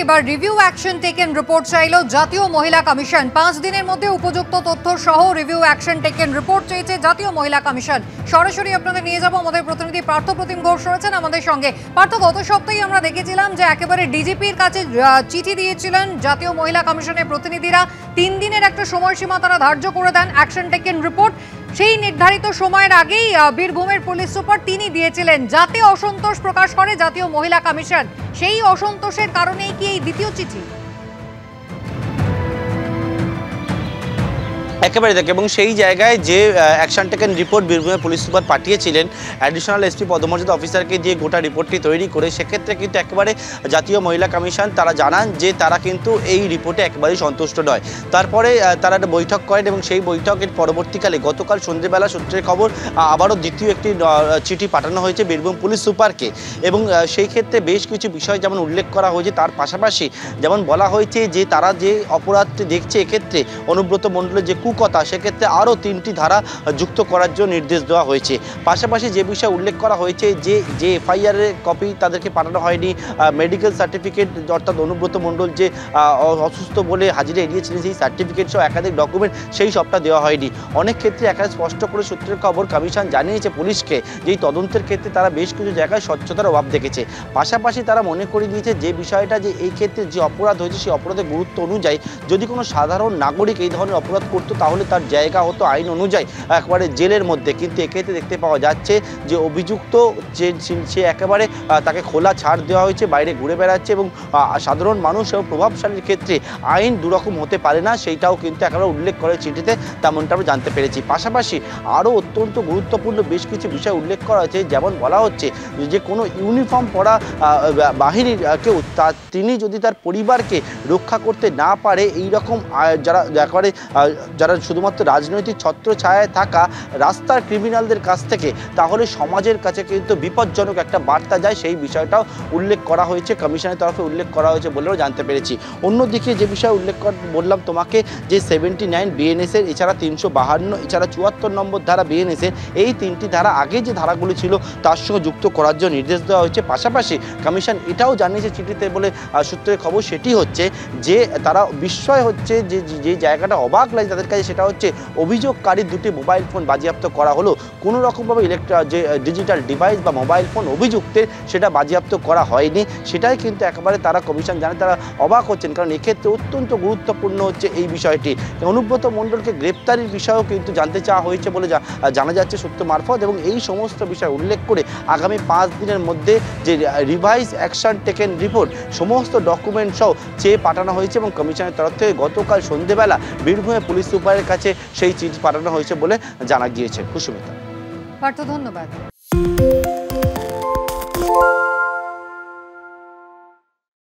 এবার review action taken report চাইল জাতীয় মহিলা কমিশন। 5 দিনের মধ্যে উপযুক্ত তথ্য সহ রিভিউ অ্যাকশন টেকেন রিপোর্ট চেয়েছে জাতীয় মহিলা কমিশন। সরাসরি আপনাদের নিয়ে যাব, আমাদের প্রতিনিধি পার্থ প্রতিম ঘোষ রয়েছেন আমাদের সঙ্গে। পার্থ, গত সপ্তাহে আমরা দেখেছিলাম যে একেবারে ডিজিপির কাছে চিঠি দিয়েছিলেন জাতীয় মহিলা কমিশনের প্রতিনিধিরা। 3 দিনের একটা সময়সীমা তারা ধার্য করে দেন অ্যাকশন টেকেন রিপোর্ট। সেই নির্ধারিত সময়ের আগেই বীরভূমের পুলিশ সুপার তিনি দিয়েছিলেন, যাতে অসন্তোষ প্রকাশ করে জাতীয় মহিলা কমিশন। সেই অসন্তোষের কারণেই কি এই দ্বিতীয় চিঠি? একেবারে দেখ, এবং সেই জায়গায় যে অ্যাকশন টেকেন রিপোর্ট বীরভূমের পুলিশ সুপার পাঠিয়েছিলেন অ্যাডিশনাল এসপি পদমর্যাদা অফিসারকে দিয়ে গোটা রিপোর্টটি তৈরি করে, সেক্ষেত্রে কিন্তু একেবারে জাতীয় মহিলা কমিশন তারা জানান যে তারা কিন্তু এই রিপোর্টে একেবারেই সন্তুষ্ট নয়। তারপরে তারা একটা বৈঠক করেন এবং সেই বৈঠকের পরবর্তীকালে গতকাল সন্ধ্যেবেলা সূত্রের খবর আবারও দ্বিতীয় একটি চিঠি পাঠানো হয়েছে বীরভূম পুলিশ সুপারকে। এবং সেই ক্ষেত্রে বেশ কিছু বিষয় যেমন উল্লেখ করা হয়েছে, তার পাশাপাশি যেমন বলা হয়েছে যে তারা যে অপরাধটি দেখছে এক্ষেত্রে অনুব্রত মণ্ডলের যে কথা, সেক্ষেত্রে আরও 3টি ধারা যুক্ত করার জন্য নির্দেশ দেওয়া হয়েছে। পাশাপাশি যে বিষয় উল্লেখ করা হয়েছে যে এফআইআরের কপি তাদেরকে পাঠানো হয়নি, মেডিকেল সার্টিফিকেট অর্থাৎ অনুব্রত মণ্ডল যে অসুস্থ বলে হাজিরা এড়িয়েছিলেন সেই সার্টিফিকেট সহ একাধিক ডকুমেন্ট সেই সবটা দেওয়া হয়নি। অনেক ক্ষেত্রে একাধিক স্পষ্ট করে সূত্রের খবর কমিশন জানিয়েছে পুলিশকে যে এই তদন্তের ক্ষেত্রে তারা বেশ কিছু জায়গায় স্বচ্ছতার অভাব দেখেছে। পাশাপাশি তারা মনে করে নিয়েছে যে বিষয়টা যে এই ক্ষেত্রে যে অপরাধ হয়েছে সেই অপরাধের গুরুত্ব অনুযায়ী যদি কোনো সাধারণ নাগরিক এই ধরনের অপরাধ করতো তাহলে তার জায়গা হতো আইন অনুযায়ী একেবারে জেলের মধ্যে। কিন্তু এক্ষেত্রে দেখতে পাওয়া যাচ্ছে যে অভিযুক্ত সে একেবারে তাকে খোলা ছাড় দেওয়া হয়েছে, বাইরে ঘুরে বেড়াচ্ছে এবং সাধারণ মানুষ এবং প্রভাবশালীর ক্ষেত্রে আইন দুরকম হতে পারে না, সেইটাও কিন্তু একেবারে উল্লেখ করে চিঠিতে, তেমনটা আমরা জানতে পেরেছি। পাশাপাশি আরও অত্যন্ত গুরুত্বপূর্ণ বেশ কিছু বিষয় উল্লেখ করা হয়েছে, যেমন বলা হচ্ছে যে কোনো ইউনিফর্ম পরা বাহিনীর কেউ তিনি যদি তার পরিবারকে রক্ষা করতে না পারে, এই রকম যারা একেবারে যারা শুধুমাত্র রাজনৈতিক ছত্রছায়ায় থাকা রাস্তার ক্রিমিনালদের কাছ থেকে, তাহলে সমাজের কাছে কিন্তু বিপজ্জনক একটা বার্তা যায়, সেই বিষয়টাও উল্লেখ করা হয়েছে, কমিশনের তরফে উল্লেখ করা হয়েছে বলেও জানতে পেরেছি। অন্যদিকে যে বিষয় উল্লেখ বললাম তোমাকে যে 79 বিএনএসের, এছাড়া 352, এছাড়া 74 নম্বর ধারা বিএনএসের, এই 3টি ধারা আগে যে ধারাগুলি ছিল তার সঙ্গে যুক্ত করার জন্য নির্দেশ দেওয়া হয়েছে। পাশাপাশি কমিশন এটাও জানিয়েছে চিঠিতে বলে সূত্রের খবর, সেটি হচ্ছে যে তারা বিস্ময় হচ্ছে যে জায়গাটা অবাক লাগে তাদের কাছে, সেটা হচ্ছে অভিযোগকারীর 2টি মোবাইল ফোন বাজেয়াপ্ত করা হলো, কোনো রকমভাবে যে ডিজিটাল ডিভাইস বা মোবাইল ফোন অভিযুক্তের সেটা বাজেয়াপ্ত করা হয়নি। সেটাই কিন্তু একেবারে তারা কমিশন জানে, তারা অবাক হচ্ছেন, কারণ এক্ষেত্রে অত্যন্ত গুরুত্বপূর্ণ হচ্ছে এই বিষয়টি। অনুব্রত মণ্ডলকে গ্রেপ্তারির বিষয়েও কিন্তু জানতে চাওয়া হয়েছে বলে জানা যাচ্ছে সূত্র মারফত, এবং এই সমস্ত বিষয় উল্লেখ করে আগামী 5 দিনের মধ্যে যে রিভাইজ অ্যাকশন টেকেন রিপোর্ট সমস্ত ডকুমেন্ট সহ চেয়ে পাঠানো হয়েছে এবং কমিশনের তরফ থেকে গতকাল সন্ধ্যেবেলা বীরভূমে পুলিশ সুপারের কাছে সেই চিঠি পাঠানো হয়েছে বলে জানা গিয়েছে। কুসুমিতা। পার্থ, ধন্যবাদ।